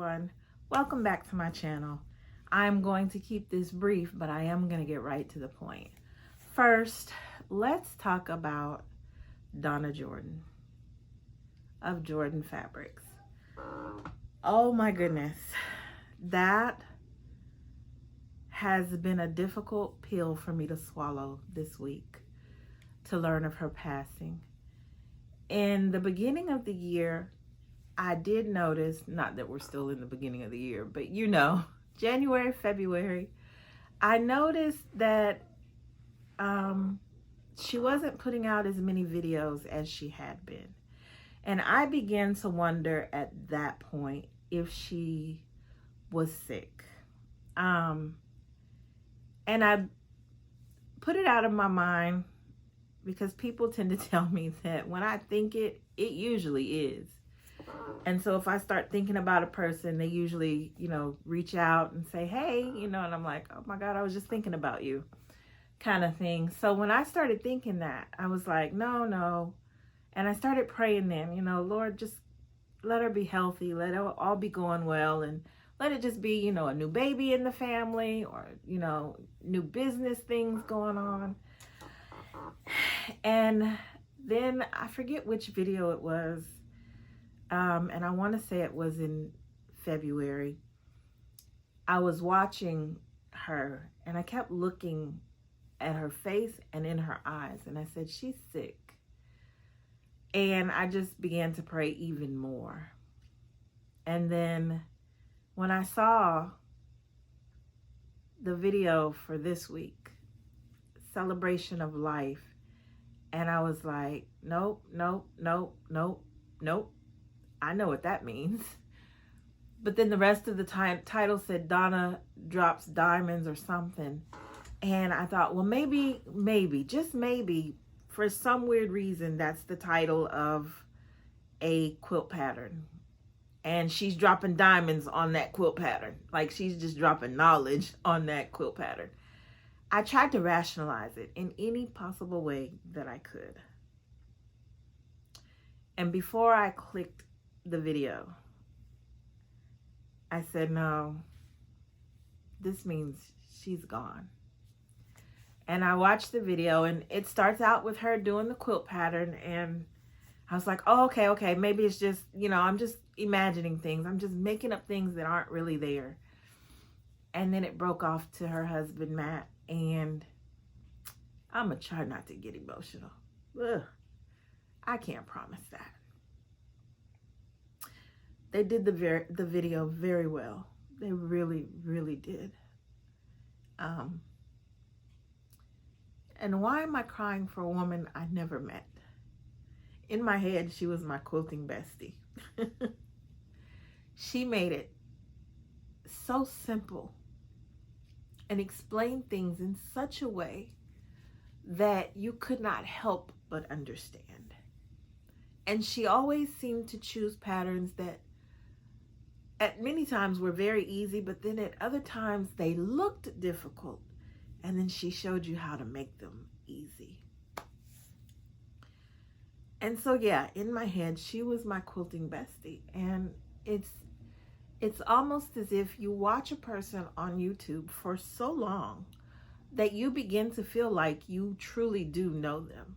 everyone. Welcome back to my channel. I'm going to keep this brief, but I am going to get right to the point. First, let's talk about Donna Jordan of Jordan Fabrics. Oh my goodness. That has been a difficult pill for me to swallow this week, to learn of her passing. In the beginning of the year, I did notice, not that we're still in the beginning of the year, but January, February, I noticed that she wasn't putting out as many videos as she had been. And I began to wonder at that point if she was sick. And I put it out of my mind because people tend to tell me that when I think it, it usually is. And so if I start thinking about a person, they usually, reach out and say, hey, and I'm like, oh my God, I was just thinking about you, kind of thing. So when I started thinking that, I was like, no. And I started praying then, Lord, just let her be healthy. Let it all be going well. And let it just be, a new baby in the family or, new business things going on. And then I forget which video it was. And I want to say it was in February. I was watching her and I kept looking at her face and in her eyes. And I said, she's sick. And I just began to pray even more. And then when I saw the video for this week, Celebration of Life, and I was like, nope. I know what that means. But then the rest of the title said Donna drops diamonds or something. And I thought, well, maybe, just maybe, for some weird reason, that's the title of a quilt pattern. And she's dropping diamonds on that quilt pattern. Like she's just dropping knowledge on that quilt pattern. I tried to rationalize it in any possible way that I could. And before I clicked the video, I said, no, this means she's gone. And I watched the video and it starts out with her doing the quilt pattern. And I was like, oh, okay. Maybe it's just, I'm just imagining things. I'm just making up things that aren't really there. And then it broke off to her husband, Matt. And I'm going to try not to get emotional. Ugh, I can't promise that. They did the video very well. They really, really did. And why am I crying for a woman I never met? In my head, she was my quilting bestie. She made it so simple and explained things in such a way that you could not help but understand. And she always seemed to choose patterns that at many times were very easy, but then at other times they looked difficult. And then she showed you how to make them easy. And so, yeah, in my head, she was my quilting bestie. And it's almost as if you watch a person on YouTube for so long that you begin to feel like you truly do know them.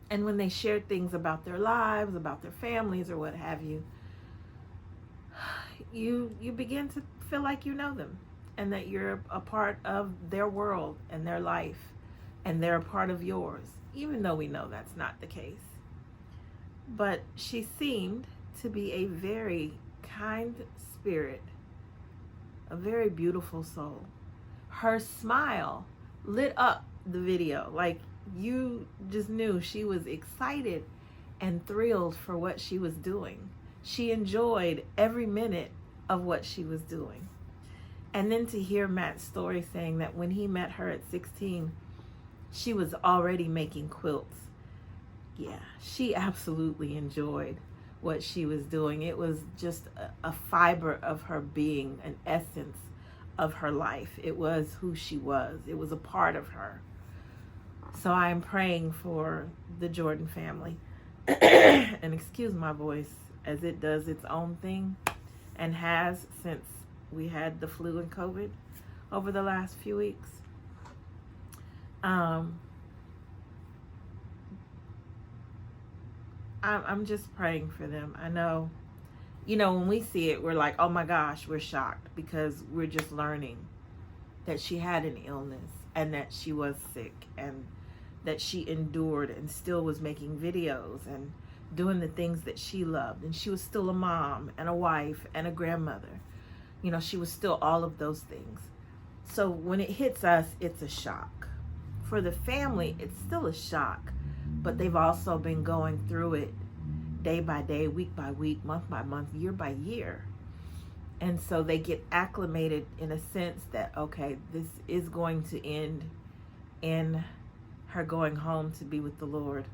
And when they share things about their lives, about their families, or what have you, you begin to feel like you know them and that you're a part of their world and their life and they're a part of yours, even though we know that's not the case. But she seemed to be a very kind spirit, a very beautiful soul. Her smile lit up the video. Like you just knew she was excited and thrilled for what she was doing. She enjoyed every minute of what she was doing. And then to hear Matt's story saying that when he met her at 16, she was already making quilts. Yeah, she absolutely enjoyed what she was doing. It was just a fiber of her being, an essence of her life. It was who she was. It was a part of her. So I am praying for the Jordan family. And excuse my voice. as it does its own thing, and has since we had the flu and COVID over the last few weeks. I'm just praying for them. I know, when we see it, we're like, oh my gosh, we're shocked, because we're just learning that she had an illness and that she was sick and that she endured and still was making videos and doing the things that she loved. And she was still a mom and a wife and a grandmother. She was still all of those things. So when it hits us, it's a shock. For the family, it's still a shock, but they've also been going through it day by day, week by week, month by month, year by year. And so they get acclimated in a sense that, okay, this is going to end in her going home to be with the Lord.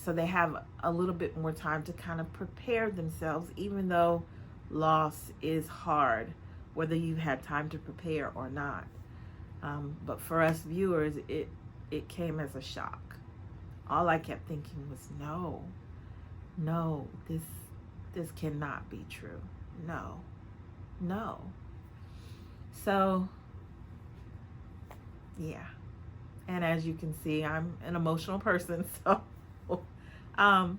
So they have a little bit more time to kind of prepare themselves, even though loss is hard, whether you've had time to prepare or not. But for us viewers, it came as a shock. All I kept thinking was, no, this cannot be true. No. So, yeah. And as you can see, I'm an emotional person, so I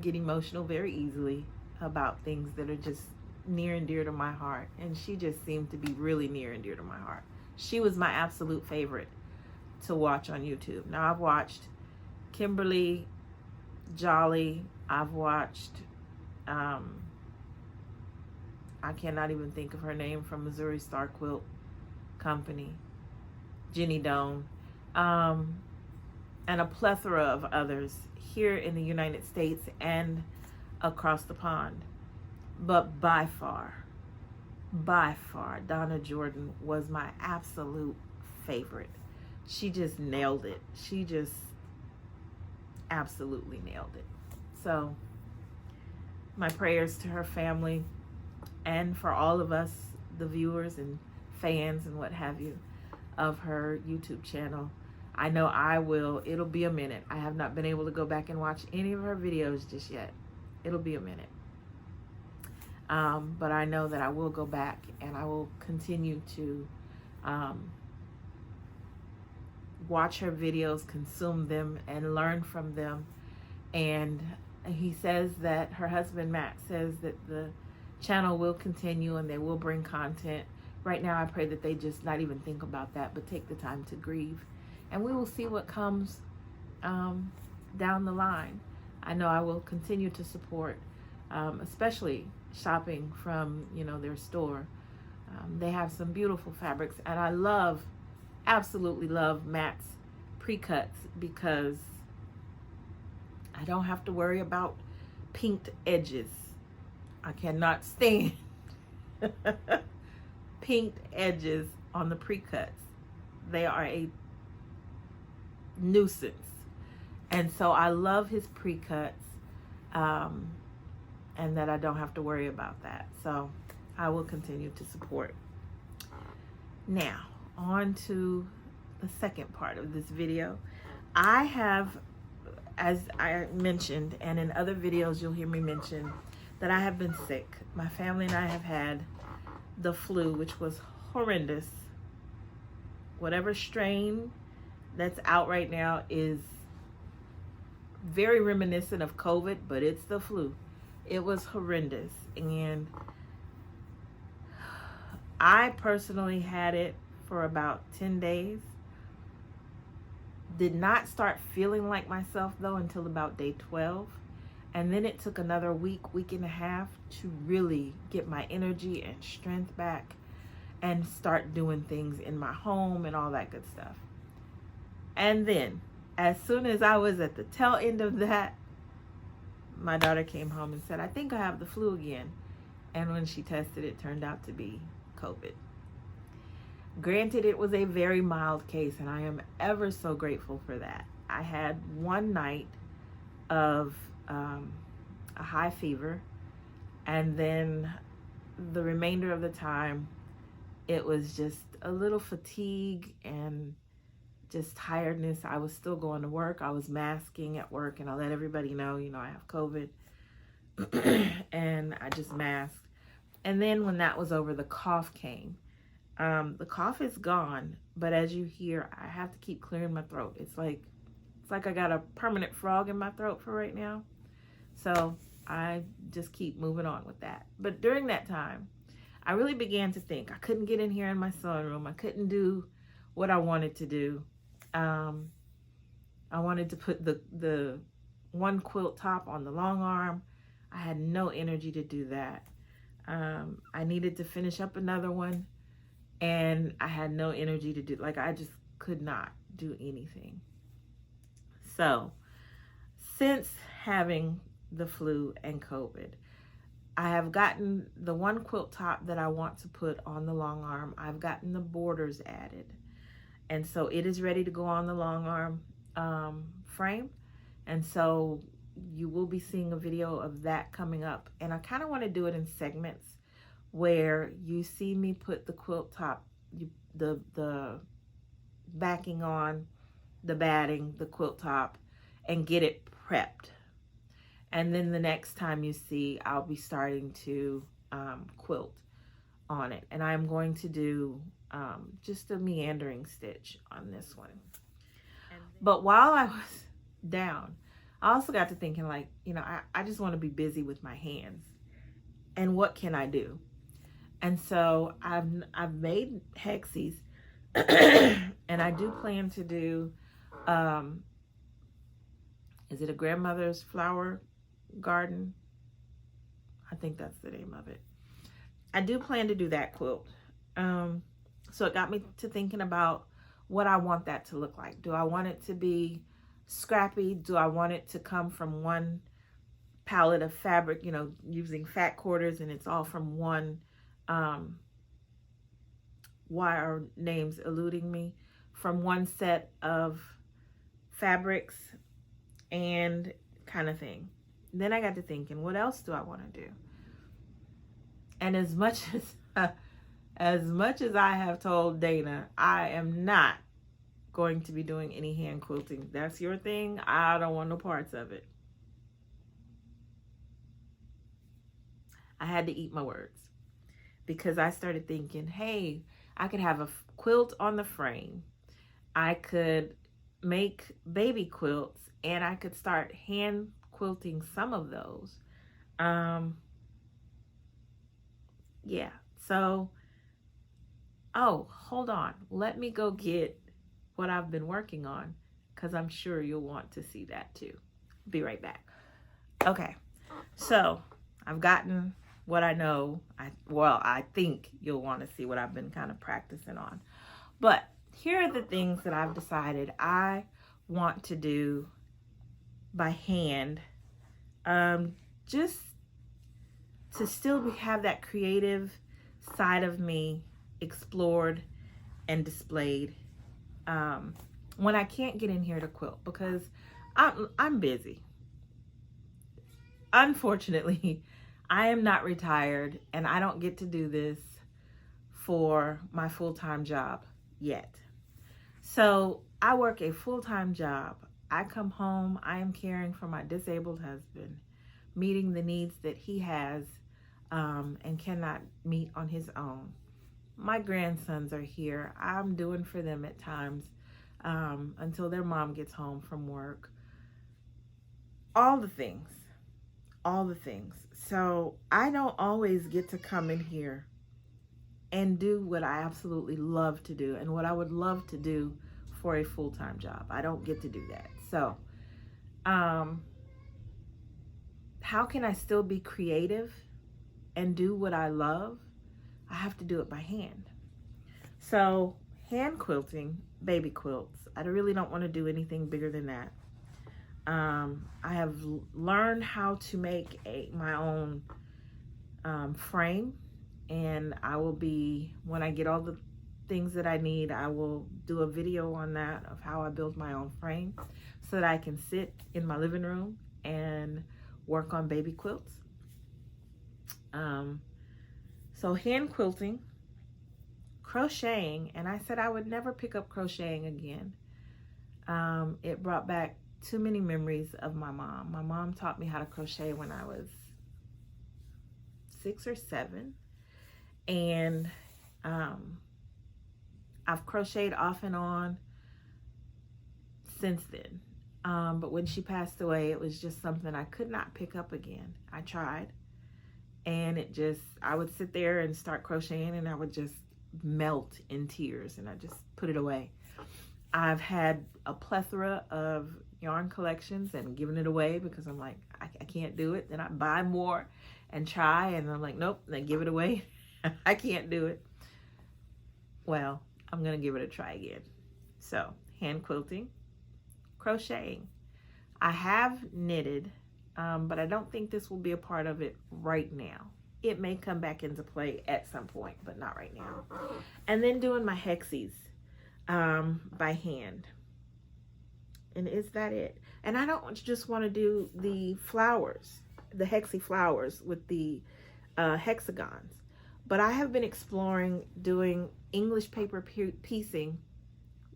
get emotional very easily about things that are just near and dear to my heart. And she just seemed to be really near and dear to my heart. She was my absolute favorite to watch on YouTube. Now, I've watched Kimberly Jolly. I've watched, I cannot even think of her name, from Missouri Star Quilt Company, Jenny Doan, and a plethora of others here in the United States and across the pond. But by far, Donna Jordan was my absolute favorite. She just nailed it. She just absolutely nailed it. So my prayers to her family and for all of us, the viewers and fans and what have you of her YouTube channel. I know I will. It'll be a minute. I have not been able to go back and watch any of her videos just yet. It'll be a minute. But I know that I will go back and I will continue to watch her videos, consume them, and learn from them. And he says that her husband, Matt, says that the channel will continue and they will bring content. Right now, I pray that they just not even think about that, but take the time to grieve. And we will see what comes down the line. I know I will continue to support, especially shopping from, their store. They have some beautiful fabrics, and I absolutely love Matt's pre-cuts, because I don't have to worry about pinked edges. I cannot stand pinked edges on the pre-cuts. They are a nuisance. And so I love his pre-cuts, and that I don't have to worry about that. So I will continue to support. Now, on to the second part of this video. I have, as I mentioned, and in other videos you'll hear me mention, that I have been sick. My family and I have had the flu, which was horrendous. Whatever strain that's out right now is very reminiscent of COVID, but it's the flu. It was horrendous. And I personally had it for about 10 days. Did not start feeling like myself though until about day 12. And then it took another week and a half to really get my energy and strength back and start doing things in my home and all that good stuff. And then, as soon as I was at the tail end of that, my daughter came home and said, I think I have the flu again. And when she tested, it turned out to be COVID. Granted, it was a very mild case, and I am ever so grateful for that. I had one night of a high fever, and then the remainder of the time, it was just a little fatigue and just tiredness. I was still going to work. I was masking at work, and I let everybody know, I have COVID. And I just masked. And then when that was over, the cough came. The cough is gone, but as you hear, I have to keep clearing my throat. It's like I got a permanent frog in my throat for right now. So I just keep moving on with that. But during that time, I really began to think. I couldn't get in here in my sewing room. I couldn't do what I wanted to do. I wanted to put the one quilt top on the long arm. I had no energy to do that. I needed to finish up another one, and I had no energy to do, I just could not do anything. So since having the flu and COVID, I have gotten the one quilt top that I want to put on the long arm. I've gotten the borders added. And so it is ready to go on the long arm frame. And so you will be seeing a video of that coming up. And I kind of want to do it in segments where you see me put the quilt top, the backing on, the batting, the quilt top, and get it prepped. And then the next time you see, I'll be starting to quilt on it. And I'm going to do just a meandering stitch on this one. But while I was down, I also got to thinking, I just want to be busy with my hands. And what can I do? And so I've made hexies. And I do plan to do, is it a grandmother's flower garden? I think that's the name of it. I do plan to do that quilt. So it got me to thinking about what I want that to look like. Do I want it to be scrappy? Do I want it to come from one palette of fabric, using fat quarters, and it's all from one, why are names eluding me, from one set of fabrics and kind of thing. Then I got to thinking, what else do I want to do? And as much as I have told Dana, I am not going to be doing any hand quilting. That's your thing. I don't want no parts of it. I had to eat my words, because I started thinking, hey, I could have a quilt on the frame. I could make baby quilts, and I could start hand quilting some of those. Yeah, so, oh, hold on. Let me go get what I've been working on, because I'm sure you'll want to see that too. Be right back. Okay, so I've gotten what I know. I think you'll want to see what I've been kind of practicing on. But here are the things that I've decided I want to do by hand, just to still have that creative side of me explored and displayed when I can't get in here to quilt, because I'm busy. Unfortunately, I am not retired, and I don't get to do this for my full-time job yet. So I work a full-time job. I come home, I am caring for my disabled husband, meeting the needs that he has and cannot meet on his own. My grandsons are here. I'm doing for them at times until their mom gets home from work. All the things. So I don't always get to come in here and do what I absolutely love to do and what I would love to do for a full-time job. I don't get to do that. So how can I still be creative and do what I love? I have to do it by hand. So hand quilting, baby quilts. I really don't want to do anything bigger than that. I have learned how to make my own frame, and I will be, when I get all the things that I need, I will do a video on that of how I build my own frame so that I can sit in my living room and work on baby quilts. So hand quilting, crocheting, and I said I would never pick up crocheting again. It brought back too many memories of my mom. My mom taught me how to crochet when I was 6 or 7. And I've crocheted off and on since then. But when she passed away, it was just something I could not pick up again. I tried, and I would sit there and start crocheting, and I would just melt in tears, and I just put it away. I've had a plethora of yarn collections and given it away because I'm like, I can't do it. Then I buy more and try, and I'm like, nope, then give it away. I can't do it. Well, I'm gonna give it a try again. So, hand quilting, crocheting. I have knitted, but I don't think this will be a part of it right now. It may come back into play at some point, but not right now. And then doing my hexies by hand. And is that it? And I don't just want to do the flowers, the hexie flowers with the hexagons, but I have been exploring doing English paper piecing,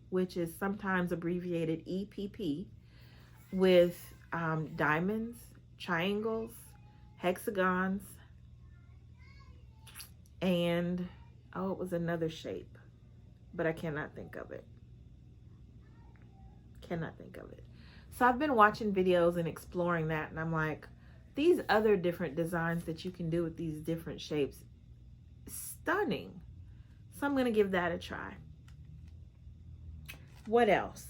which is sometimes abbreviated EPP, with diamonds, triangles, hexagons, and it was another shape, but I cannot think of it. So I've been watching videos and exploring that, and I'm like, these other different designs that you can do with these different shapes, stunning. So I'm gonna give that a try. What else?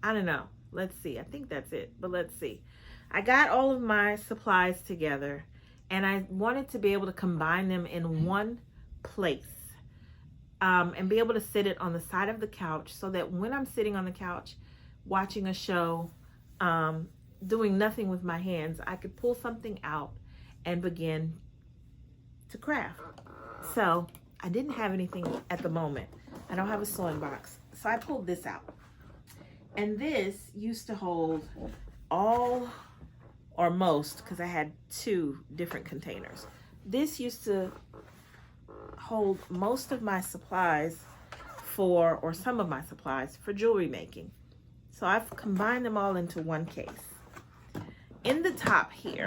I don't know. Let's see. I think that's it, but let's see. I got all of my supplies together, and I wanted to be able to combine them in one place, and be able to sit it on the side of the couch so that when I'm sitting on the couch watching a show, doing nothing with my hands, I could pull something out and begin to craft. So I didn't have anything at the moment. I don't have a sewing box. So I pulled this out. And this used to hold all or most, because I had 2 different containers. This used to hold most of my supplies or some of my supplies for jewelry making. So I've combined them all into one case. In the top here,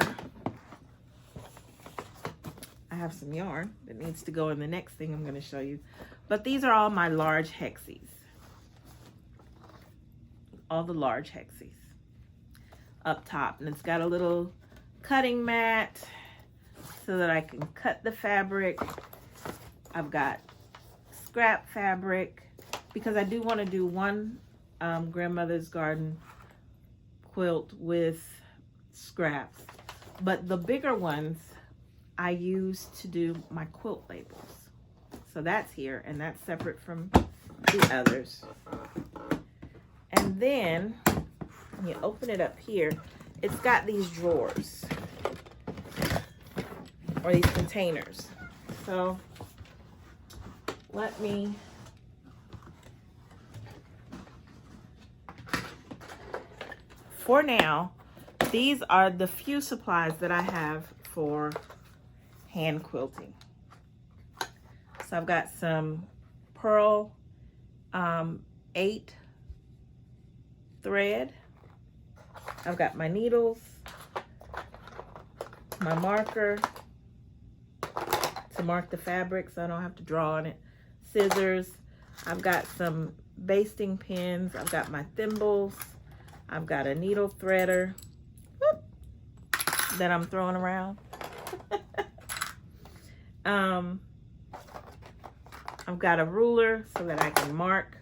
I have some yarn that needs to go in the next thing I'm going to show you. But these are all my large hexies. All the large hexies up top. And it's got a little cutting mat so that I can cut the fabric. I've got scrap fabric because I do want to do one grandmother's garden quilt with scraps. But the bigger ones I use to do my quilt labels. So that's here, and that's separate from the others. And then when you open it up here, it's got these drawers or these containers. So let me for now, these are the few supplies that I have for hand quilting. So I've got some pearl 8 thread. I've got my needles, my marker to mark the fabric so I don't have to draw on it, scissors. I've got some basting pins. I've got my thimbles. I've got a needle threader that I'm throwing around. I've got a ruler so that I can mark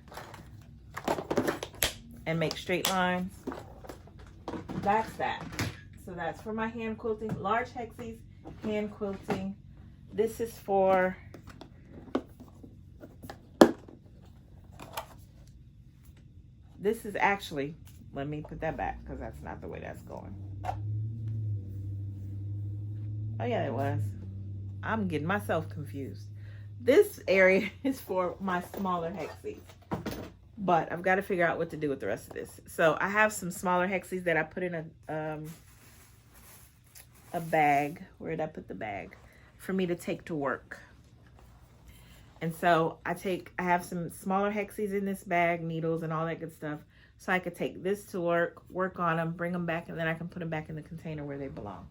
and make straight lines. That's that. So that's for my hand quilting, large hexies, hand quilting. This is for actually, let me put that back because that's not the way that's going. Oh yeah, it was. I'm getting myself confused. This area is for my smaller hexies, but I've got to figure out what to do with the rest of this. So I have some smaller hexies that I put in a bag. Where did I put the bag? For me to take to work. And so I have some smaller hexies in this bag, needles and all that good stuff. So I could take this to work on them, bring them back, and then I can put them back in the container where they belong.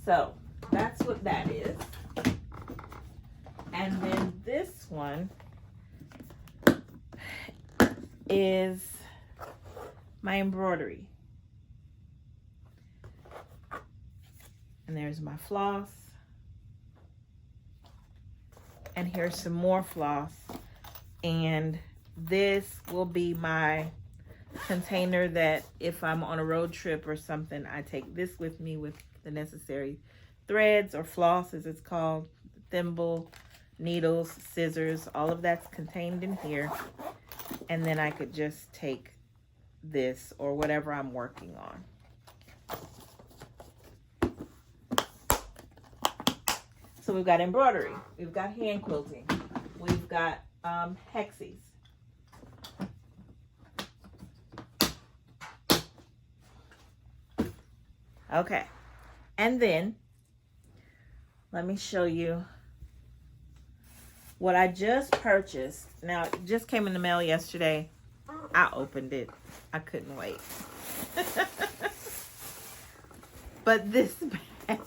So that's what that is. And then this one is my embroidery. And there's my floss. And here's some more floss. And this will be my container that if I'm on a road trip or something, I take this with me with the necessary threads or floss as it's called, thimble, needles, scissors, all of that's contained in here. And then I could just take this or whatever I'm working on. So we've got embroidery, we've got hand quilting, we've got hexies. Okay, and then let me show you what I just purchased. Now, it just came in the mail yesterday. I opened it. I couldn't wait. But this bag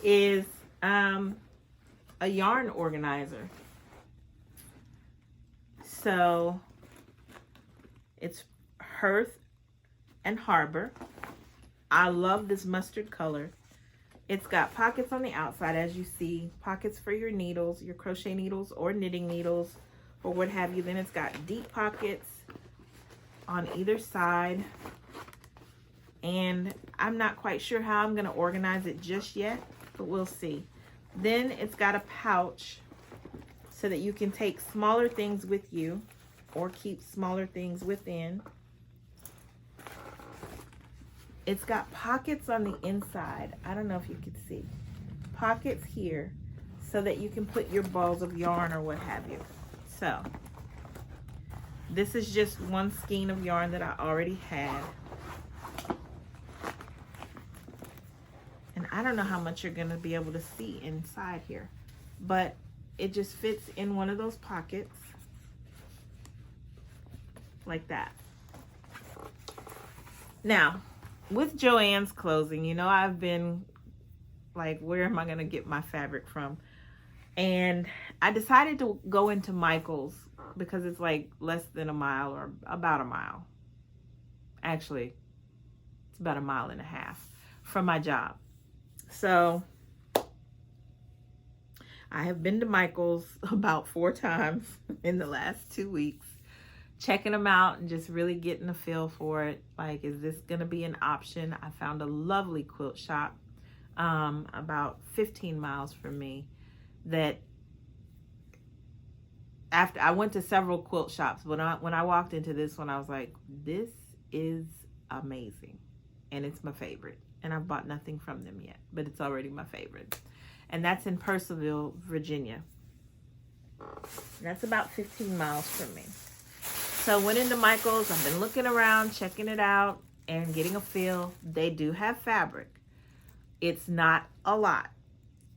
is a yarn organizer. So it's Hearth and Harbor. I love this mustard color. It's got pockets on the outside, as you see, pockets for your needles, your crochet needles or knitting needles or what have you. Then it's got deep pockets on either side. And I'm not quite sure how I'm going to organize it just yet, but we'll see. Then it's got a pouch so that you can take smaller things with you or keep smaller things within. It's got pockets on the inside. I don't know if you can see. Pockets here so that you can put your balls of yarn or what have you. So this is just one skein of yarn that I already had. And I don't know how much you're going to be able to see inside here, but it just fits in one of those pockets like that. Now, with Joann's closing, you know, I've been like, where am I going to get my fabric from? And I decided to go into Michael's because it's like less than a mile or about a mile. Actually, it's about 1.5 miles from my job. So I have been to Michael's about 4 times in the last 2 weeks, checking them out and just really getting a feel for it. Like, is this going to be an option? I found a lovely quilt shop about 15 miles from me that after I went to several quilt shops, but when I walked into this one, I was like, this is amazing. And it's my favorite. And I've bought nothing from them yet, but it's already my favorite. And that's in Purcellville, Virginia. That's about 15 miles from me. So I went into Michael's. I've been looking around, checking it out, and getting a feel. They do have fabric. It's not a lot.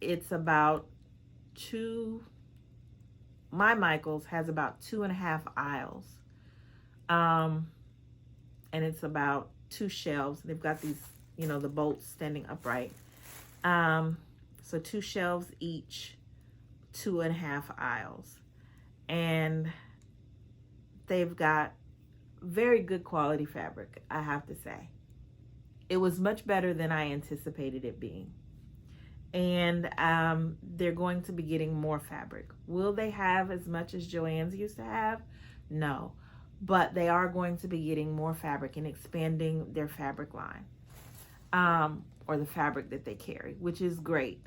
It's about my Michael's has about 2.5 aisles. And it's about 2 shelves. They've got these, you know, the bolts standing upright. So 2 shelves each, 2.5 aisles. And they've got very good quality fabric, I have to say. It was much better than I anticipated it being. And they're going to be getting more fabric. Will they have as much as Joann's used to have? No. But they are going to be getting more fabric and expanding their fabric line. Or the fabric that they carry, which is great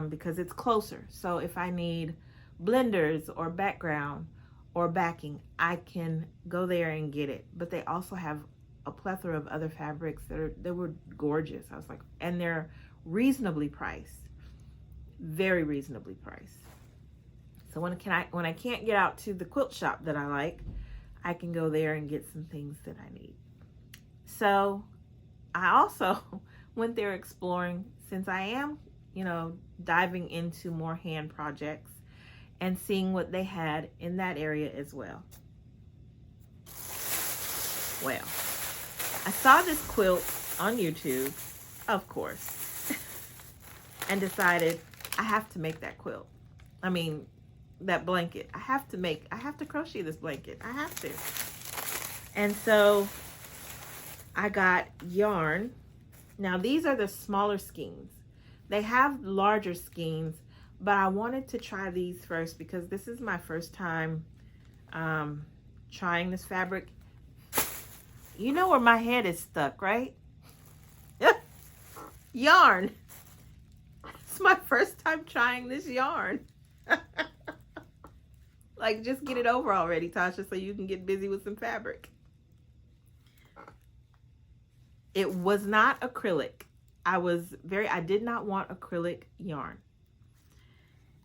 because it's closer. So if I need blenders or background or backing, I can go there and get it. But they also have a plethora of other fabrics that were gorgeous. I was like, and they're reasonably priced, very reasonably priced. So when I can't get out to the quilt shop that I like, I can go there and get some things that I need. So I also went there exploring, since I am, diving into more hand projects and seeing what they had in that area as well. Well, I saw this quilt on YouTube, of course, and decided I have to make that quilt. I mean, that blanket. I have to crochet this blanket. I have to. And so I got yarn. Now these are the smaller skeins. They have larger skeins, but I wanted to try these first because this is my first time trying this fabric. You know where my head is stuck, right? Yarn. It's my first time trying this yarn. Like, just get it over already, Tasha, so you can get busy with some fabric. It was not acrylic. I did not want acrylic yarn.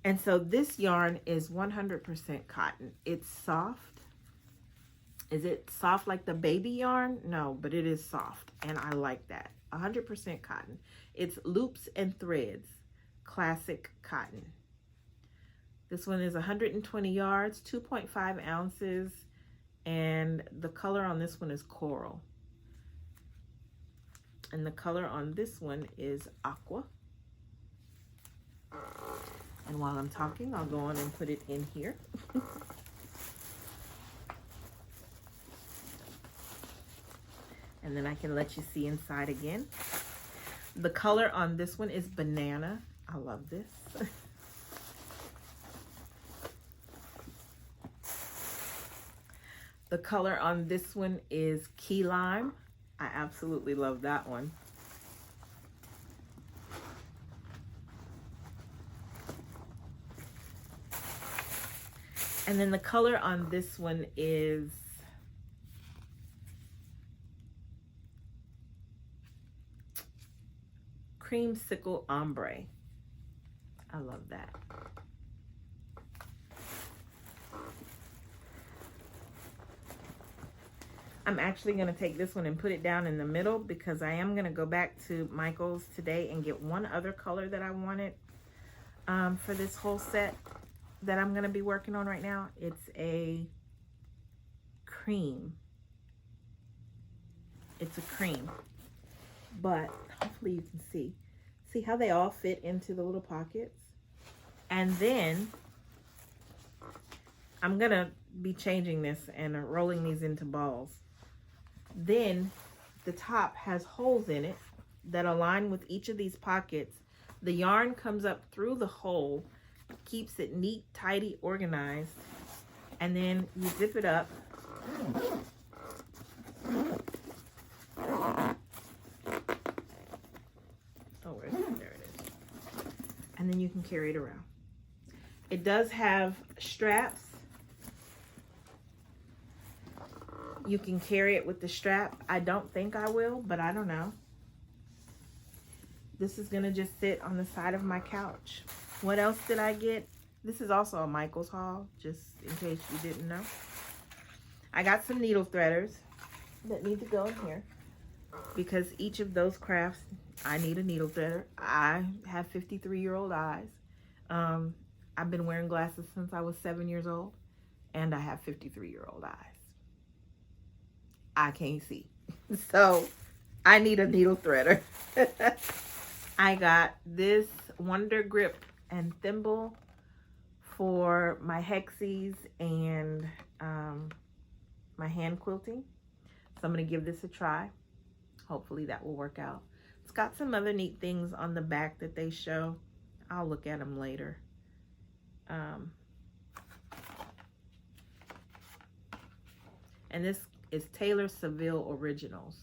And so this yarn is 100% cotton. It's soft. Is it soft like the baby yarn? No, but it is soft, and I like that. 100% cotton. It's Loops and Threads, classic cotton. This one is 120 yards, 2.5 ounces, and the color on this one is coral. And the color on this one is aqua. And while I'm talking, I'll go on and put it in here. And then I can let you see inside again. The color on this one is banana. I love this. The color on this one is key lime. I absolutely love that one. And then the color on this one is creamsicle ombre. I love that. I'm actually going to take this one and put it down in the middle because I am going to go back to Michael's today and get one other color that I wanted for this whole set that I'm going to be working on right now. It's a cream. It's a cream. But hopefully you can see. See how they all fit into the little pockets? And then I'm going to be changing this and rolling these into balls. Then the top has holes in it that align with each of these pockets. The yarn comes up through the hole, keeps it neat, tidy, organized, and then you zip it up. Oh, where is it? There it is. And then you can carry it around. It does have straps. You can carry it with the strap. I don't think I will, but I don't know. This is gonna just sit on the side of my couch. What else did I get? This is also a Michael's haul, just in case you didn't know. I got some needle threaders that need to go in here because each of those crafts, I need a needle threader. I have 53-year-old eyes. I've been wearing glasses since I was 7 years old, and I have 53-year-old eyes. I can't see. So I need a needle threader. I got this Wonder Grip and thimble for my hexies and my hand quilting. So I'm going to give this a try. Hopefully that will work out. It's got some other neat things on the back that they show. I'll look at them later. And this is Taylor Seville Originals.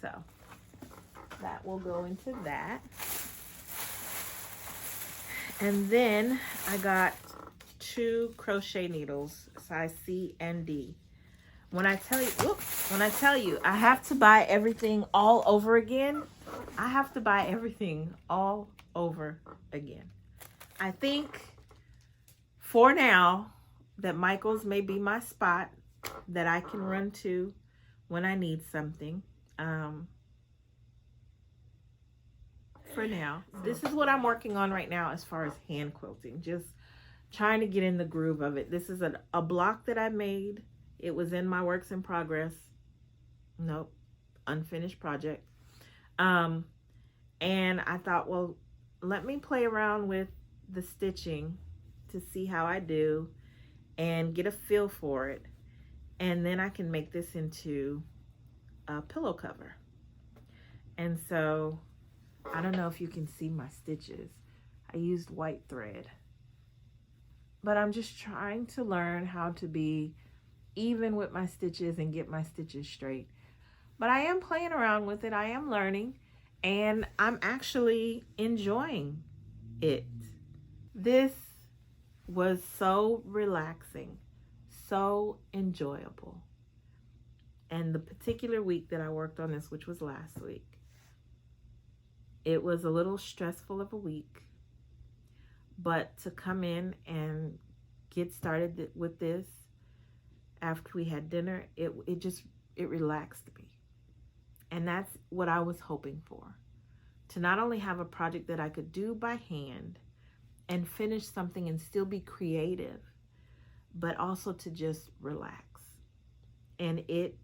So that will go into that. And then I got 2 crochet needles, size C and D. When I tell you, I have to buy everything all over again, I have to buy everything all over again. I think for now that Michael's may be my spot that I can run to when I need something. For now, this is what I'm working on right now as far as hand quilting. Just trying to get in the groove of it. This is a block that I made. It was in my works in progress. Nope, unfinished project. And I thought, well, let me play around with the stitching to see how I do and get a feel for it. And then I can make this into a pillow cover. And so, I don't know if you can see my stitches. I used white thread. But I'm just trying to learn how to be even with my stitches and get my stitches straight. But I am playing around with it. I am learning. And I'm actually enjoying it. This was so relaxing, so enjoyable. And the particular week that I worked on this, which was last week, it was a little stressful of a week. But to come in and get started with this after we had dinner, it relaxed me. And that's what I was hoping for. To not only have a project that I could do by hand and finish something and still be creative, but also to just relax. And it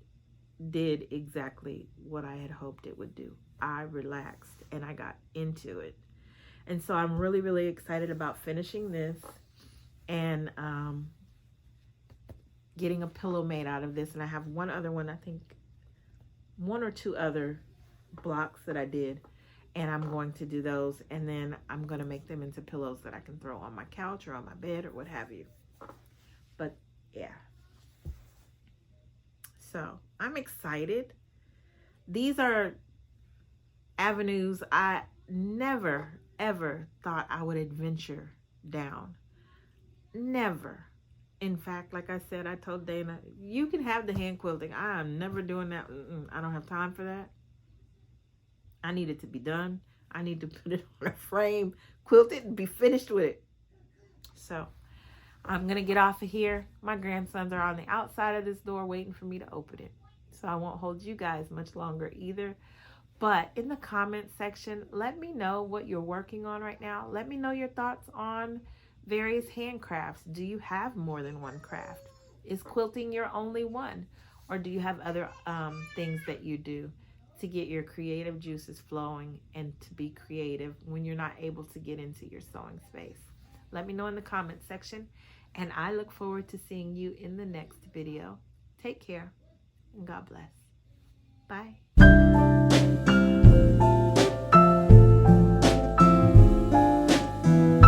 did exactly what I had hoped it would do. I relaxed and I got into it. And so I'm really, really excited about finishing this and getting a pillow made out of this. And I have one other one, I think one or two other blocks that I did. And I'm going to do those. And then I'm going to make them into pillows that I can throw on my couch or on my bed or what have you. But yeah. So I'm excited. These are avenues I never, ever thought I would adventure down. Never. In fact, like I said, I told Dana, you can have the hand quilting. I am never doing that. I don't have time for that. I need it to be done. I need to put it on a frame, quilt it, and be finished with it. So I'm going to get off of here. My grandsons are on the outside of this door waiting for me to open it. So I won't hold you guys much longer either. But in the comment section, let me know what you're working on right now. Let me know your thoughts on various handcrafts. Do you have more than one craft? Is quilting your only one? Or do you have other things that you do to get your creative juices flowing and to be creative when you're not able to get into your sewing space? Let me know in the comment section, and I look forward to seeing you in the next video. Take care, and God bless. Bye.